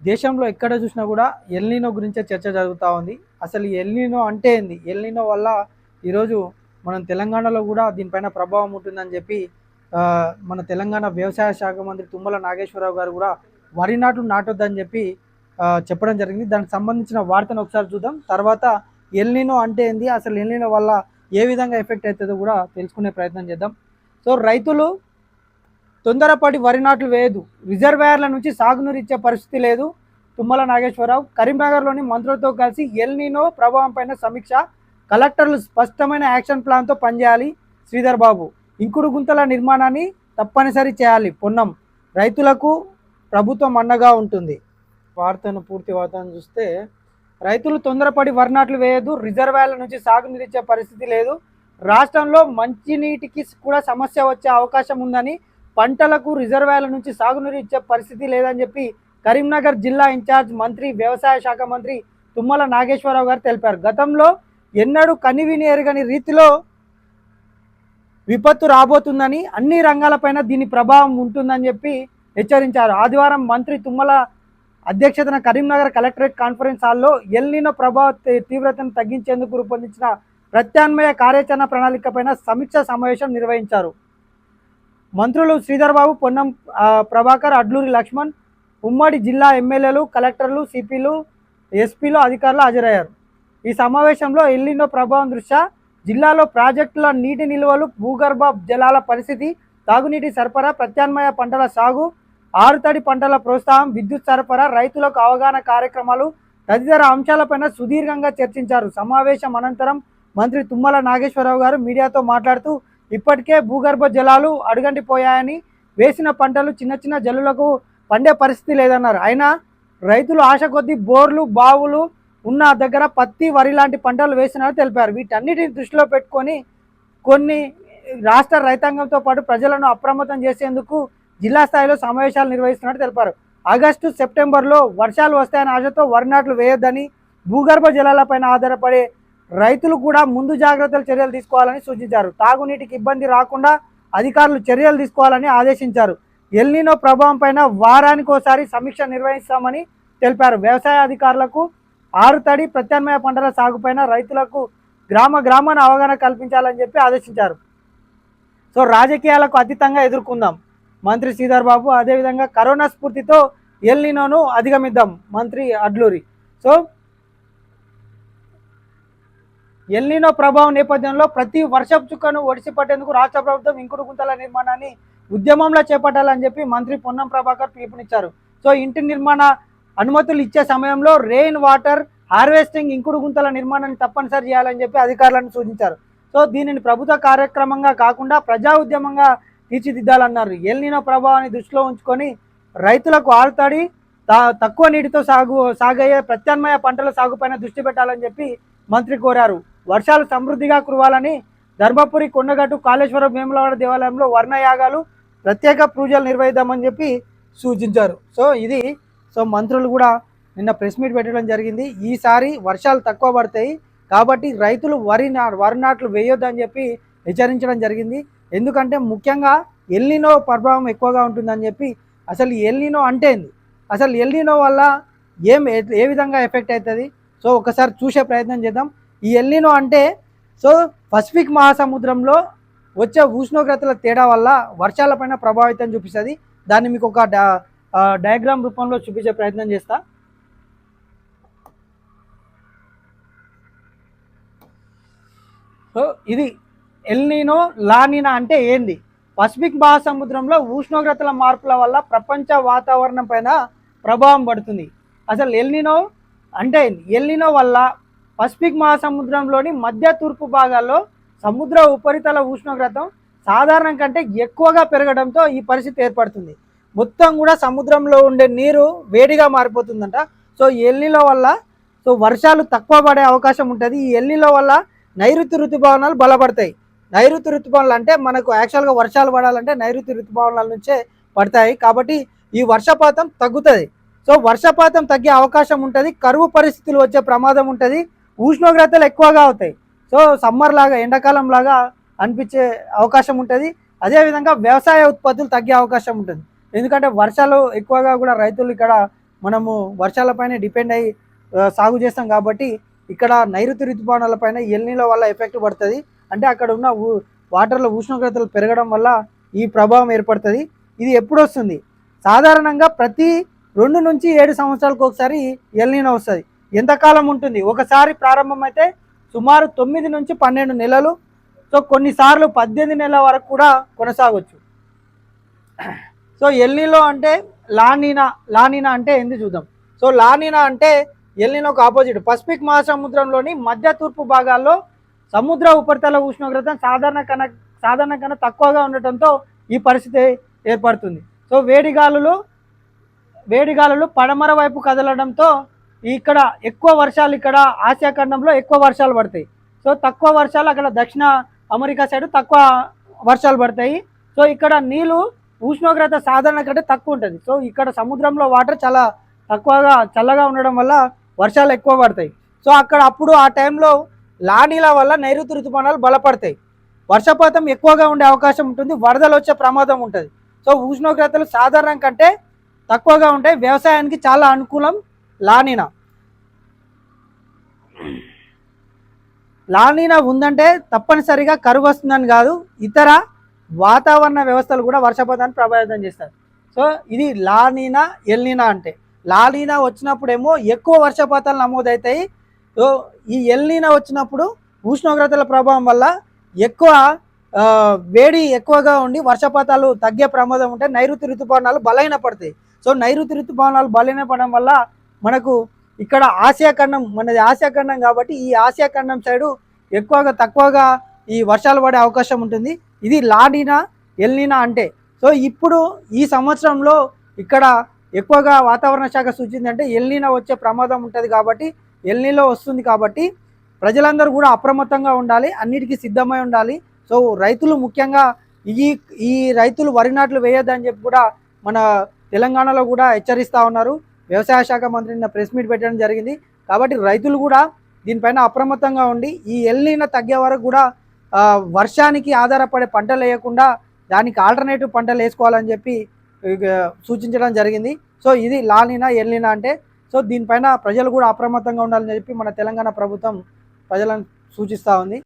దేశంలో ఎక్కడ చూసినా కూడా ఎల్నినో గురించే చర్చ జరుగుతూ ఉంది. అసలు ఈ ఎల్నినో అంటే ఏంది? ఎల్నినో వల్ల ఈరోజు మనం తెలంగాణలో కూడా దీనిపైన ప్రభావం ఉంటుందని చెప్పి మన తెలంగాణ వ్యవసాయ శాఖ మంత్రి తుమ్మల నాగేశ్వరరావు గారు కూడా వరి నాట్లు నాటొద్దని చెప్పి చెప్పడం జరిగింది. దానికి సంబంధించిన వార్తను ఒకసారి చూద్దాం. తర్వాత ఎల్నినో అంటే ఏంది, అసలు ఎల్నినో వల్ల ఏ విధంగా ఎఫెక్ట్ అవుతుందో కూడా తెలుసుకునే ప్రయత్నం చేద్దాం. సో రైతులు తొందరపాటి వరి నాట్లు వేయదు, రిజర్వాయర్ల నుంచి సాగునీరు ఇచ్చే పరిస్థితి లేదు. తుమ్మల నాగేశ్వరరావు కరీంనగర్లోని మంత్రులతో కలిసి ఎల్నినో ప్రభావం పైన సమీక్ష, కలెక్టర్లు స్పష్టమైన యాక్షన్ ప్లాన్తో పనిచేయాలి. శ్రీధర్ బాబు ఇంకుడు గుంతల నిర్మాణాన్ని తప్పనిసరి చేయాలి. పొన్నం రైతులకు ప్రభుత్వం అండగా ఉంటుంది. పూర్తి వార్తను చూస్తే, రైతులు తొందరపడి వరి నాట్లు వేయదు, రిజర్వాయర్ల నుంచి సాగునీరు ఇచ్చే పరిస్థితి లేదు. రాష్ట్రంలో మంచినీటికి కూడా సమస్య వచ్చే అవకాశం ఉందని, పంటలకు రిజర్వాయర్ల నుంచి సాగునీరు ఇచ్చే పరిస్థితి లేదని చెప్పి కరీంనగర్ జిల్లా ఇన్ఛార్జ్ మంత్రి, వ్యవసాయ శాఖ మంత్రి తుమ్మల నాగేశ్వరరావు గారు తెలిపారు. గతంలో ఎన్నడూ కనివిని ఎరగని రీతిలో విపత్తు రాబోతుందని, అన్ని రంగాలపైన దీని ప్రభావం ఉంటుందని చెప్పి హెచ్చరించారు. ఆదివారం మంత్రి తుమ్మల అధ్యక్షతన కరీంనగర్ కలెక్టరేట్ కాన్ఫరెన్స్ హాల్లో ఎల్నినో ప్రభావ తీవ్రతను తగ్గించేందుకు రూపొందించిన ప్రత్యామ్నాయ కార్యాచరణ ప్రణాళికపైన సమీక్ష సమావేశం నిర్వహించారు. మంత్రులు శ్రీధర్ బాబు, పొన్నం ప్రభాకర్, అడ్లూరి లక్ష్మణ్, ఉమ్మడి జిల్లా ఎమ్మెల్యేలు, కలెక్టర్లు, సిపిలు, ఎస్పీలు, అధికారులు హాజరయ్యారు. ఈ సమావేశంలో ఎల్నినో ప్రభావం దృష్ట్యా జిల్లాలో ప్రాజెక్టుల నీటి నిల్వలు, భూగర్భ జలాల పరిస్థితి, తాగునీటి సరఫరా, ప్రత్యామ్నాయ పంటల సాగు, ఆరుతడి పంటల ప్రోత్సాహం, విద్యుత్ సరఫరా, రైతులకు అవగాహన కార్యక్రమాలు తదితర అంశాలపైన సుదీర్ఘంగా చర్చించారు. సమావేశం అనంతరం మంత్రి తుమ్మల నాగేశ్వరరావు గారు మీడియాతో మాట్లాడుతూ, ఇప్పటికే భూగర్భ జలాలు అడుగంటిపోయాయని, వేసిన పంటలు చిన్న చిన్న జల్లులకు పండే పరిస్థితి లేదన్నారు. అయినా రైతులు ఆశ కొద్దీ బోర్లు, బావులు ఉన్న దగ్గర పత్తి, వరి లాంటి పంటలు వేసినారని తెలిపారు. వీటన్నిటిని దృష్టిలో పెట్టుకొని కొన్ని రాష్ట్ర రైతాంగంతో పాటు ప్రజలను అప్రమత్తం చేసేందుకు జిల్లా స్థాయిలో సమావేశాలు నిర్వహిస్తున్నట్టు తెలిపారు. ఆగస్టు, సెప్టెంబర్లో వర్షాలు వస్తాయని ఆశతో వరి నాట్లు వేయొద్దని, భూగర్భ జలాలపైన ఆధారపడే రైతులు కూడా ముందు జాగ్రత్తలు చర్యలు తీసుకోవాలని సూచించారు. తాగునీటికి ఇబ్బంది రాకుండా అధికారులు చర్యలు తీసుకోవాలని ఆదేశించారు. ఎల్నినో ప్రభావం పైన వారానికోసారి సమీక్ష నిర్వహిస్తామని తెలిపారు. వ్యవసాయ అధికారులకు ఆరుతడి, ప్రత్యామ్నాయ పంటల సాగుపైన రైతులకు గ్రామాన అవగాహన కల్పించాలని చెప్పి ఆదేశించారు. సో రాజకీయాలకు అతీతంగా ఎదుర్కొందాం మంత్రి శ్రీధర్ బాబు. అదేవిధంగా కరోనా స్ఫూర్తితో ఎల్నినోను అధిగమిద్దాం మంత్రి అడ్లూరి. సో ఎల్నినో ప్రభావం నేపథ్యంలో ప్రతి వర్షపు చుక్కను ఒడిసిపట్టేందుకు రాష్ట్ర ప్రభుత్వం ఇంకుడు గుంతల నిర్మాణాన్ని ఉద్యమంలో చేపట్టాలని చెప్పి మంత్రి పొన్నం ప్రభాకర్ పిలుపునిచ్చారు. సో ఇంటి నిర్మాణ అనుమతులు ఇచ్చే సమయంలో రెయిన్ వాటర్ హార్వెస్టింగ్, ఇంకుడు గుంతల నిర్మాణాన్ని తప్పనిసరి చేయాలని చెప్పి అధికారులను సూచించారు. సో దీనిని ప్రభుత్వ కార్యక్రమంగా కాకుండా ప్రజా ఉద్యమంగా తీర్చిదిద్దాలన్నారు. ఎల్నినో ప్రభావాన్ని దృష్టిలో ఉంచుకొని రైతులకు ఆరుతడి, తక్కువ నీటితో సాగయ్యే ప్రత్యామ్నాయ పంటల సాగుపైన దృష్టి పెట్టాలని చెప్పి మంత్రి కోరారు. వర్షాలు సమృద్ధిగా కురవాలని ధర్మపురి, కొండగట్టు, కాళేశ్వరం, వేములవాడ దేవాలయంలో వర్ణయాగాలు, ప్రత్యేక పూజలు నిర్వహిద్దామని చెప్పి సూచించారు. సో మంత్రులు కూడా నిన్న ప్రెస్ మీట్ పెట్టడం జరిగింది. ఈసారి వర్షాలు తక్కువ పడతాయి కాబట్టి రైతులు వరి నాట్లు వేయొద్దని చెప్పి హెచ్చరించడం జరిగింది. ఎందుకంటే ముఖ్యంగా ఎల్నినో ప్రభావం ఎక్కువగా ఉంటుందని చెప్పి. అసలు ఎల్నినో అంటే ఏంది, అసలు ఎల్నినో వల్ల ఏ విధంగా ఎఫెక్ట్ అవుతుంది, సో ఒకసారి చూసే ప్రయత్నం చేద్దాం. ఈ ఎల్నినో అంటే పసిఫిక్ మహాసముద్రంలో వచ్చే ఉష్ణోగ్రతల తేడా వల్ల వర్షాలపైన ప్రభావితం చూపిస్తుంది. దాన్ని మీకు ఒక డయాగ్రామ్ రూపంలో చూపించే ప్రయత్నం చేస్తా. సో ఇది ఎల్నినో, లానినా అంటే ఏంది? పసిఫిక్ మహాసముద్రంలో ఉష్ణోగ్రతల మార్పుల వల్ల ప్రపంచ వాతావరణం పైన ప్రభావం పడుతుంది. అసలు ఎల్నినో అంటే ఎల్నినో వల్ల పసిఫిక్ మహాసముద్రంలోని మధ్య తూర్పు భాగాల్లో సముద్ర ఉపరితల ఉష్ణోగ్రత సాధారణం కంటే ఎక్కువగా పెరగడంతో ఈ పరిస్థితి ఏర్పడుతుంది. మొత్తం కూడా సముద్రంలో ఉండే నీరు వేడిగా మారిపోతుందంట. సో ఎల్నినో వల్ల వర్షాలు తక్కువ పడే అవకాశం ఉంటుంది. ఈ ఎల్నినో వల్ల నైరుతి ఋతుపవనాలు బలపడతాయి. నైరుతి ఋతుపవనాలు అంటే మనకు యాక్చువల్గా వర్షాలు పడాలంటే నైరుతి ఋతుపవనాల నుంచే పడతాయి. కాబట్టి ఈ వర్షపాతం తగ్గుతుంది. సో వర్షపాతం తగ్గే అవకాశం ఉంటుంది. కరువు పరిస్థితులు వచ్చే ప్రమాదం ఉంటుంది. ఉష్ణోగ్రతలు ఎక్కువగా అవుతాయి. సో సమ్మర్ లాగా, ఎండాకాలం లాగా అనిపించే అవకాశం ఉంటుంది. అదేవిధంగా వ్యవసాయ ఉత్పత్తులు తగ్గే అవకాశం ఉంటుంది. ఎందుకంటే వర్షాలు ఎక్కువగా కూడా రైతులు ఇక్కడ మనము వర్షాలపైన డిపెండ్ అయ్యి సాగు చేస్తాం కాబట్టి ఇక్కడ నైరుతి ఋతుపవనాలపైన ఎల్నినో వల్ల ఎఫెక్ట్ పడుతుంది. అంటే అక్కడ ఉన్న వాటర్లో ఉష్ణోగ్రతలు పెరగడం వల్ల ఈ ప్రభావం ఏర్పడుతుంది. ఇది ఎప్పుడు వస్తుంది? సాధారణంగా ప్రతి 2 నుంచి 7 సంవత్సరాలకు ఒకసారి ఎల్నినో వస్తుంది. ఎంతకాలం ఉంటుంది? ఒకసారి ప్రారంభమైతే సుమారు 9 నుంచి 12 నెలలు, సో కొన్నిసార్లు 18 నెలల వరకు కూడా కొనసాగవచ్చు. సో ఎల్నినో అంటే లానినా అంటే ఏంది చూద్దాం. సో లానినా అంటే ఎల్నినోకు ఆపోజిట్. పసిఫిక్ మహాసముద్రంలోని మధ్య తూర్పు భాగాల్లో సముద్ర ఉపరితల ఉష్ణోగ్రత సాధారణ కన్నా తక్కువగా ఉండటంతో ఈ పరిస్థితి ఏర్పడుతుంది. సో వేడిగాలులు పడమర వైపు కదలడంతో ఇక్కడ ఎక్కువ వర్షాలు, ఇక్కడ ఆసియా ఖండంలో ఎక్కువ వర్షాలు పడతాయి. సో తక్కువ వర్షాలు అక్కడ దక్షిణ అమెరికా సైడ్ తక్కువ వర్షాలు పడతాయి. సో ఇక్కడ నీళ్ళు ఉష్ణోగ్రత సాధారణ కంటే తక్కువ ఉంటుంది. సో ఇక్కడ సముద్రంలో వాటర్ చాలా తక్కువగా చల్లగా ఉండడం వల్ల వర్షాలు ఎక్కువ పడతాయి. సో అప్పుడు ఆ టైంలో లానీలా వల్ల నైరుతి ఋతుపవనాలు బలపడతాయి. వర్షపాతం ఎక్కువగా ఉండే అవకాశం ఉంటుంది. వరదలు వచ్చే ప్రమాదం ఉంటుంది. సో ఉష్ణోగ్రతలు సాధారణం కంటే తక్కువగా ఉంటాయి. వ్యవసాయానికి చాలా అనుకూలం లానీనా ఉందంటే తప్పనిసరిగా కరువు వస్తుందని కాదు, ఇతర వాతావరణ వ్యవస్థలు కూడా వర్షపాతాన్ని ప్రభావితం చేస్తారు. సో ఇది లానీనా ఎల్నినా అంటే. లానీనా వచ్చినప్పుడేమో ఎక్కువ వర్షపాతాలు నమోదవుతాయి. సో ఈ ఎల్నినా వచ్చినప్పుడు ఉష్ణోగ్రతల ప్రభావం వల్ల ఎక్కువ వేడి ఎక్కువగా ఉండి వర్షపాతాలు తగ్గే ప్రమాదం ఉంటే నైరుతి ఋతుపవనాలు బలహీనపడతాయి. సో నైరుతి ఋతుపవనాలు బలహీనపడడం వల్ల మనకు ఇక్కడ ఆసియా ఖండం, మనది ఆసియా ఖండం కాబట్టి ఈ ఆసియా ఖండం సైడు తక్కువగా ఈ వర్షాలు పడే అవకాశం ఉంటుంది. ఇది లానీనా ఎల్నినా అంటే. సో ఇప్పుడు ఈ సంవత్సరంలో ఇక్కడ ఎక్కువగా వాతావరణ శాఖ సూచిందంటే ఎల్నినా వచ్చే ప్రమాదం ఉంటుంది కాబట్టి, ఎల్నినో వస్తుంది కాబట్టి ప్రజలందరూ కూడా అప్రమత్తంగా ఉండాలి, అన్నిటికీ సిద్ధమై ఉండాలి. సో రైతులు ముఖ్యంగా ఈ రైతులు వరి నాట్లు వేయొద్దని చెప్పి కూడా మన తెలంగాణలో కూడా హెచ్చరిస్తూ ఉన్నారు. వ్యవసాయ శాఖ మంత్రి నిన్న ప్రెస్ మీట్ పెట్టడం జరిగింది. కాబట్టి రైతులు కూడా దీనిపైన అప్రమత్తంగా ఉండి ఈ ఎల్నినో తగ్గే వరకు కూడా వర్షానికి ఆధారపడే పంటలు వేయకుండా దానికి ఆల్టర్నేటివ్ పంటలు వేసుకోవాలని చెప్పి సూచించడం జరిగింది. సో ఇది లానీనా ఎల్నినా అంటే. సో దీనిపైన ప్రజలు కూడా అప్రమత్తంగా ఉండాలని చెప్పి మన తెలంగాణ ప్రభుత్వం ప్రజలను సూచిస్తూ ఉంది.